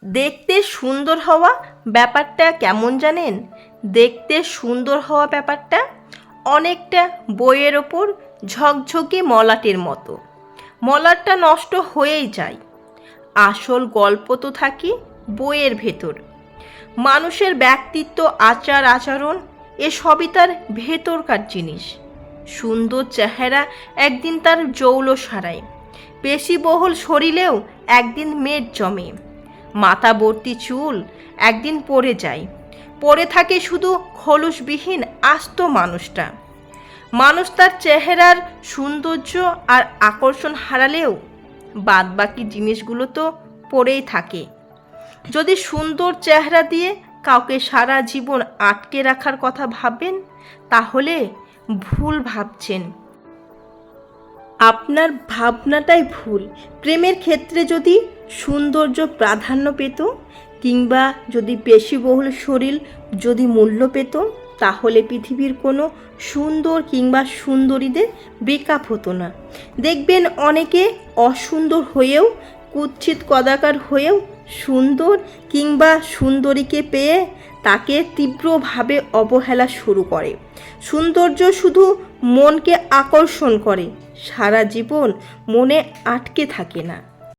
দেখতে সুন্দর হওয়া ব্যাপারটা কেমন জানেন? দেখতে সুন্দর হওয়া ব্যাপারটা অনেকটা বইয়ের ওপর ঝকঝকে মলাটের মতো। মলাটটা নষ্ট হয়েই যায়, আসল গল্প তো থাকে বইয়ের ভেতর। মানুষের ব্যক্তিত্ব, আচার আচরণ এসবই তার ভেতরকার জিনিস। সুন্দর চেহারা একদিন তার জৌলস হারায়, পেশিবহুল শরীরেও একদিন মেদ জমে, মাথা ভর্তি চুল একদিন পড়ে যায়, পড়ে থাকে শুধু খোলসবিহীন আস্ত মানুষটা। মানুষ তার চেহারার সৌন্দর্য আর আকর্ষণ হারালেও বাদবাকি জিনিসগুলো তো পড়েই থাকে। যদি সুন্দর চেহারা দিয়ে কাউকে সারা জীবন আটকে রাখার কথা ভাবেন, তাহলে ভুল ভাবছেন। আপনার ভাবনাটাই ভুল। প্রেমের ক্ষেত্রে যদি সৌন্দর্য প্রাধান্য পেত, কিংবা যদি পেশিবহুল শরীর যদি মূল্য পেত, তাহলে পৃথিবীর কোনো সুন্দর কিংবা সুন্দরীদের ব্রেকআপ হতো না। দেখবেন অনেকে অসুন্দর হয়েও, কুৎসিত কদাকার হয়েও সুন্দর কিংবা সুন্দরীকে পেয়ে তাকে তীব্রভাবে অবহেলা শুরু করে। সৌন্দর্য শুধু মনকে আকর্ষণ করে, সারা জীবন মনে আটকে থাকে না।